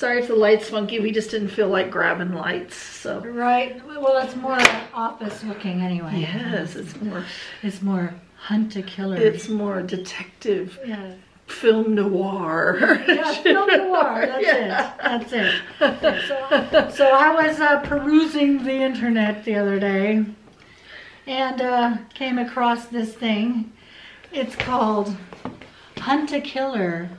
Sorry if the light's funky. We just didn't feel like grabbing lights, so. Right. Well, it's more office looking anyway. Yes, it's more hunt a killer. It's more detective. Yeah. Film noir. Yeah, film noir. That's it. So I was perusing the internet the other day and came across this thing. It's called Hunt a Killer.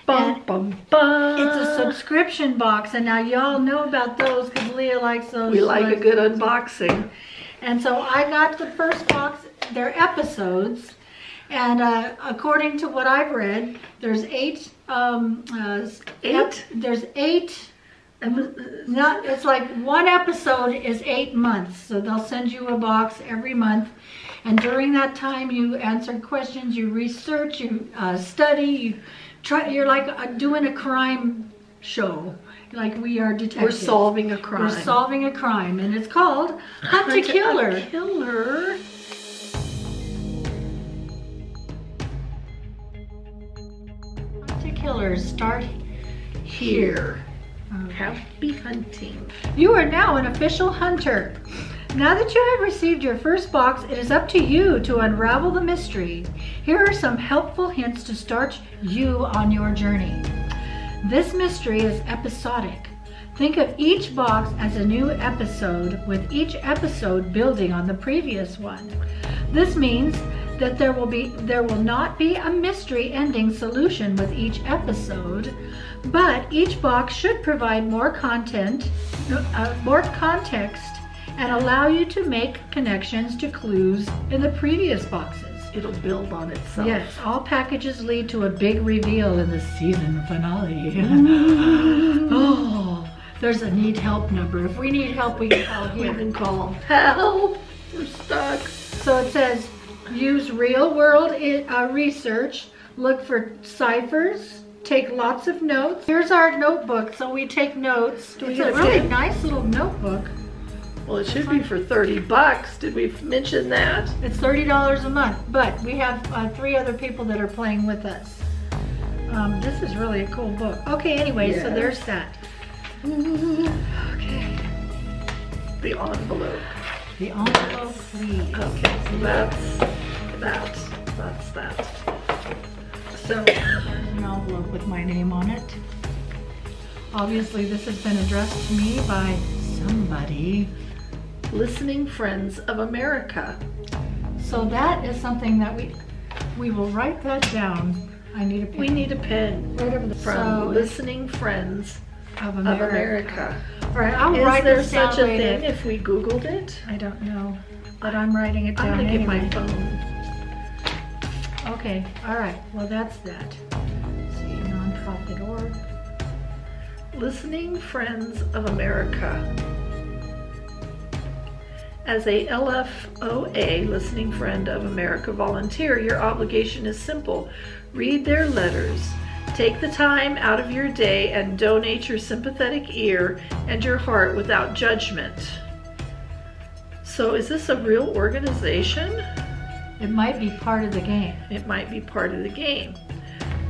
Bum, bum, bum. It's a subscription box, and now y'all know about those because Leah likes those. We like a good unboxing. And so I got the first box. They're episodes. And according to what I've read, there's eight. There's eight. It's like one episode is 8 months. So they'll send you a box every month, and during that time, you answer questions, you research, you study, you try. You're like doing a crime show. Like we are detectives. We're solving a crime. We're solving a crime, and it's called Hunt a Killer. Killer. Killers start here. Happy hunting. You are now an official hunter. Now that you have received your first box, it is up to you to unravel the mystery. Here are some helpful hints to start you on your journey. This mystery is episodic. Think of each box as a new episode, with each episode building on the previous one. This means that there will not be a mystery ending solution with each episode, but each box should provide more context, and allow you to make connections to clues in the previous boxes. It'll build on itself. Yes, all packages lead to a big reveal in the season finale. Oh, there's a need help number. If we need help, we can call here. We can call help. We're stuck. So it says, use real world research, look for ciphers, take lots of notes. Here's our notebook, so we take notes. It's a really nice little notebook. Well, it should be for $30. Did we mention that? It's $30 a month, but we have 3 other people that are playing with us. This is really a cool book. Okay, anyway, so there's that. Okay. The envelope. The envelope, please. Okay, so that's that. So, there's an envelope with my name on it. Obviously, this has been addressed to me by somebody. Listening Friends of America. So that is something that we will write that down. I need a pen. We need a pen. Right over the From Listening Friends of America. All right, I'll write this down such a later. thing if we Googled it? I don't know, but I'm writing it down. I'm gonna anyway. get my phone. Okay, all right. Well, that's that. Let's see, nonprofit org. Listening Friends of America. As a LFOA, Listening Friend of America volunteer, your obligation is simple. Read their letters. Take the time out of your day and donate your sympathetic ear and your heart without judgment. So is this a real organization? It might be part of the game. It might be part of the game.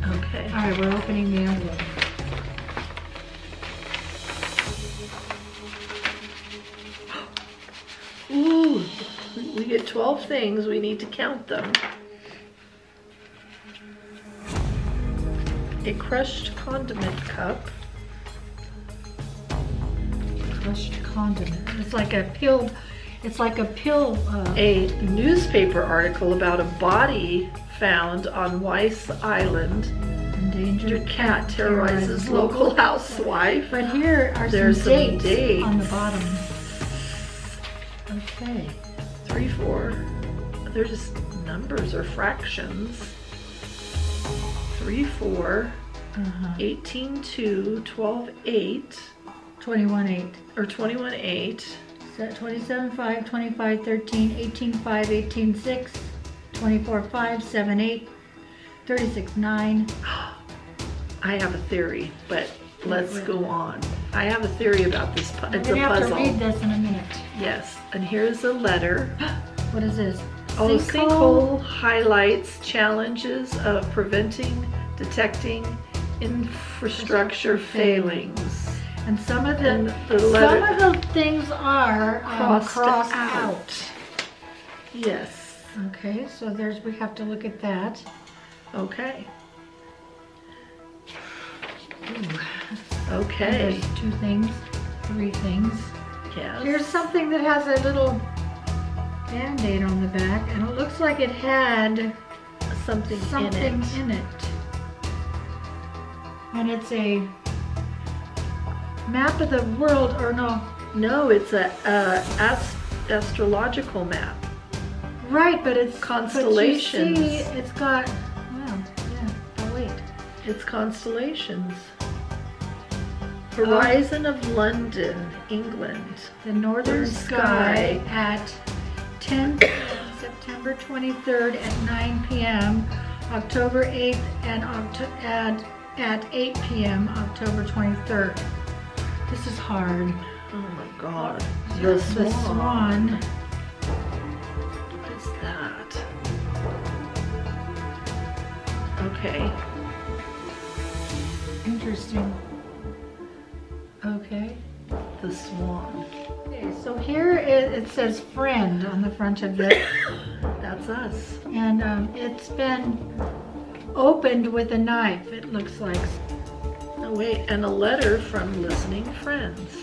Okay. All right, we're opening the envelope. Ooh, we get 12 things. We need to count them. A crushed condiment cup. Crushed condiment. It's like a pill. It's like a pill. A newspaper article about a body found on Weiss Island. Endangered cat terrorizes local housewife. But here are There's some dates dates on the bottom. Okay. 3, 4. They're just numbers or fractions. 3, 4. 18, 2, 12, 8. 21, 8. Or 21, 8. 27, 5, 25, 13, 18, 5, 18, 6, 24, 5, 7, 8, 36, 9. I have a theory, but let's go on. I have a theory about this. It's a puzzle. We're gonna have to read this in a minute. Yes, and here's a letter. What is this? Oh, sinkhole highlights challenges of preventing, detecting, infrastructure failings. And some of the things are crossed out. Yes. Okay, so we have to look at that. Okay. Ooh. Okay. There's 2 things, 3 things. Yes. Here's something that has a little Band-Aid on the back, and it looks like it had something in it. And it's a map of the world, or no? No, it's a astrological map. Right, but it's constellations. But you see, it's got, well, yeah, oh wait. It's constellations. Horizon of London, England. The northern sky at 10 p.m. September 23rd at 9 p.m. October 8th and at 8 p.m. October 23rd. This is hard. Oh my God. The swan. What is that? Okay. Interesting. Okay. The swan. Okay, so here it says friend on the front of it. That's us. And it's been opened with a knife, it looks like. Oh wait, and a letter from listening friends.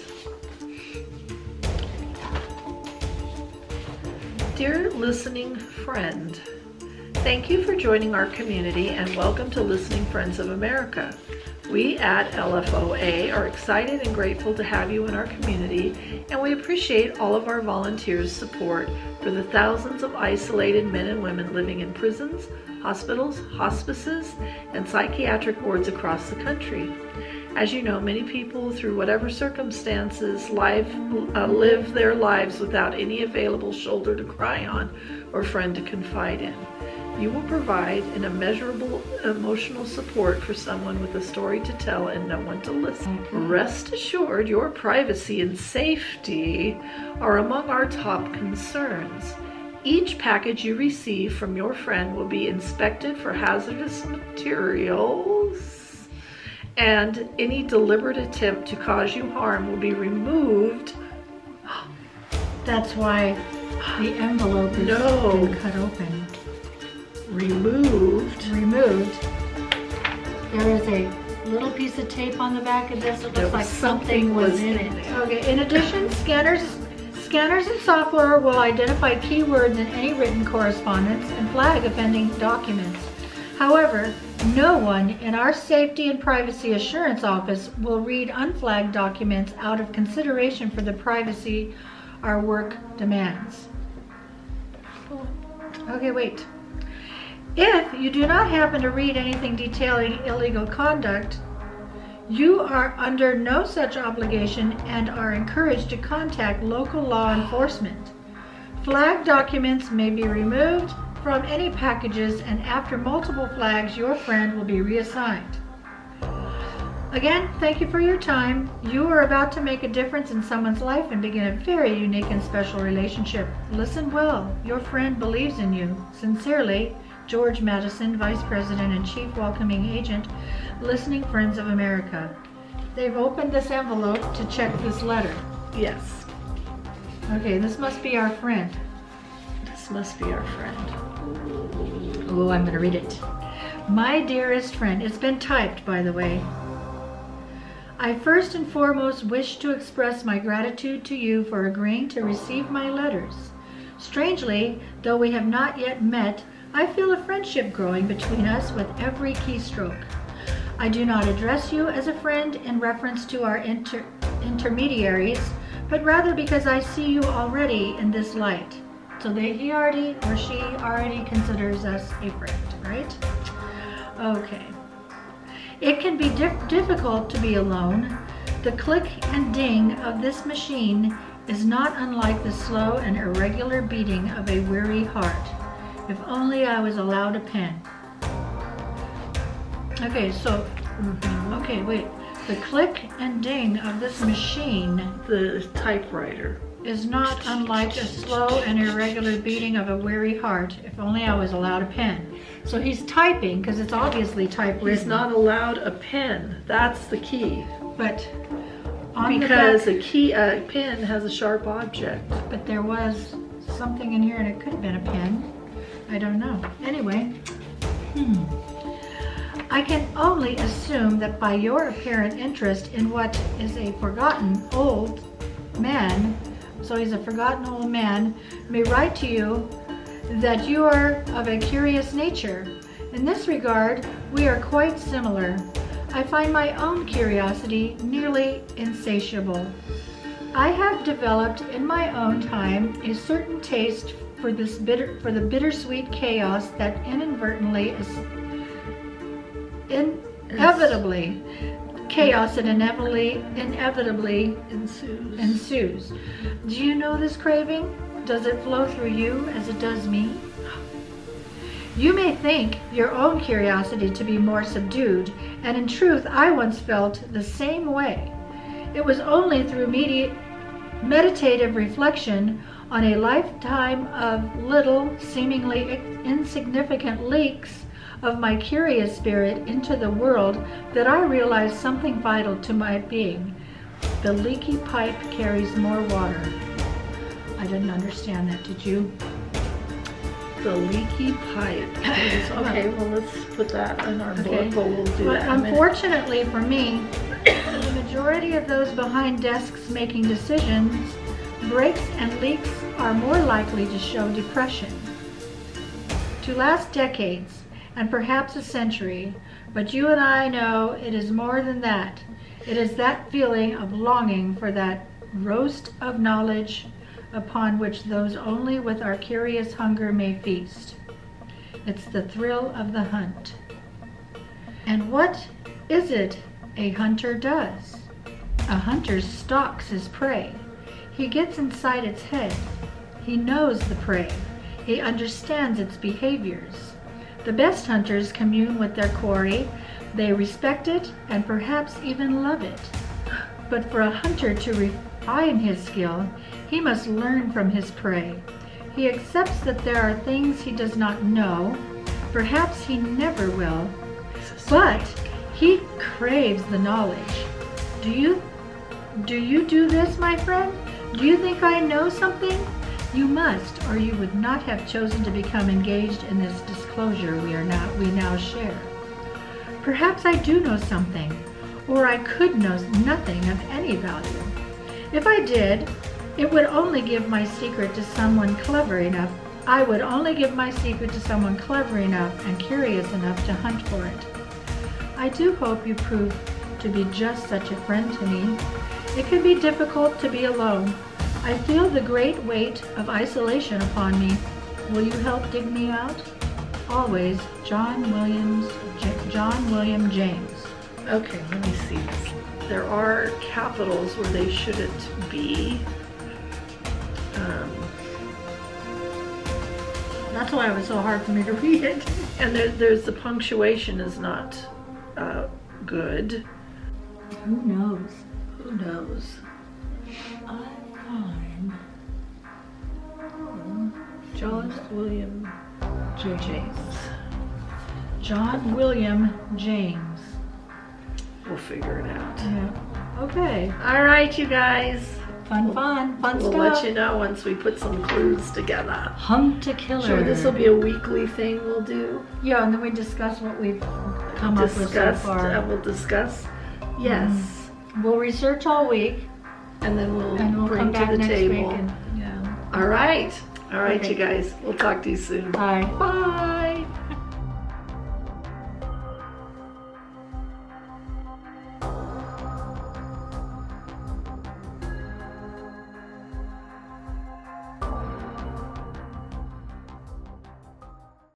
Dear listening friend, thank you for joining our community and welcome to Listening Friends of America. We at LFOA are excited and grateful to have you in our community, and we appreciate all of our volunteers' support for the thousands of isolated men and women living in prisons, hospitals, hospices, and psychiatric wards across the country. As you know, many people, through whatever circumstances, live their lives without any available shoulder to cry on or friend to confide in. You will provide an immeasurable emotional support for someone with a story to tell and no one to listen. Rest assured, your privacy and safety are among our top concerns. Each package you receive from your friend will be inspected for hazardous materials, and any deliberate attempt to cause you harm will be removed. That's why the envelope is been cut open. Removed. There is a little piece of tape on the back of this. It looks like something was in it. Okay. In addition, scanners and software will identify keywords in any written correspondence and flag offending documents. However, no one in our Safety and Privacy Assurance Office will read unflagged documents out of consideration for the privacy our work demands. Okay, wait. If you do not happen to read anything detailing illegal conduct, you are under no such obligation and are encouraged to contact local law enforcement. Flagged documents may be removed from any packages, and after multiple flags, your friend will be reassigned. Again, thank you for your time. You are about to make a difference in someone's life and begin a very unique and special relationship. Listen well. Your friend believes in you. Sincerely, George Madison, Vice President and Chief Welcoming Agent, Listening Friends of America. They've opened this envelope to check this letter. Yes. Okay, this must be our friend. This must be our friend. Oh, I'm going to read it. My dearest friend, it's been typed, by the way. I first and foremost wish to express my gratitude to you for agreeing to receive my letters. Strangely, though we have not yet met, I feel a friendship growing between us with every keystroke. I do not address you as a friend in reference to our intermediaries, but rather because I see you already in this light. So he already or she already considers us a friend, right? Okay. It can be difficult to be alone. The click and ding of this machine is not unlike the slow and irregular beating of a weary heart. If only I was allowed a pen. Okay, so, okay, wait. The click and ding of this machine. The typewriter. is not unlike a slow and irregular beating of a weary heart. If only I was allowed a pen. So he's typing because it's obviously typewritten. He's not allowed a pen. That's the key. But on because the back, a pen has a sharp object. but there was something in here and it could have been a pen. I don't know. Anyway, I can only assume that by your apparent interest in what is a forgotten old man, so he's a forgotten old man, may write to you that you are of a curious nature. In this regard, we are quite similar. I find my own curiosity nearly insatiable. I have developed in my own time a certain taste for the bittersweet chaos that inevitably ensues. Do you know this craving? Does it flow through you as it does me? You may think your own curiosity to be more subdued, and in truth I once felt the same way. It was only through meditative reflection on a lifetime of little, seemingly insignificant leaks of my curious spirit into the world that I realized something vital to my being. The leaky pipe carries more water. I didn't understand that, did you? The leaky pipe. Okay, well, let's put that in our book, but we'll do that in a minute. Unfortunately for me, the majority of those behind desks making decisions, breaks and leaks are more likely to show depression, to last decades and perhaps a century. But you and I know it is more than that. It is that feeling of longing for that roast of knowledge upon which those only with our curious hunger may feast. It's the thrill of the hunt. And what is it a hunter does? A hunter stalks his prey. He gets inside its head. He knows the prey. He understands its behaviors. The best hunters commune with their quarry. They respect it and perhaps even love it. But for a hunter to refine his skill, he must learn from his prey. He accepts that there are things he does not know. Perhaps he never will. But he craves the knowledge. Do you do this, my friend? Do you think I know something? You must, or you would not have chosen to become engaged in this disclosure we now share. Perhaps I do know something, or I could know nothing of any value. If I did, it would only give my secret to someone clever enough. I would only give my secret to someone clever enough and curious enough to hunt for it. I do hope you prove to be just such a friend to me. It can be difficult to be alone. I feel the great weight of isolation upon me. Will you help dig me out? Always, John William James. Okay, let me see this. There are capitals where they shouldn't be. That's why it was so hard for me to read it. And there's the punctuation is not good. Who knows? Who knows? John William James. John William James. We'll figure it out. Yeah. Okay. All right, you guys. Fun stuff. We'll let you know once we put some clues together. Hunt a killer. Sure, this will be a weekly thing we'll do. Yeah, and then we discuss what we've come up with so far. We'll discuss. Yes. We'll research all week. And then we'll bring come back to the next table. Week and, All right. All right, Okay. you guys. We'll talk to you soon. Bye. Bye.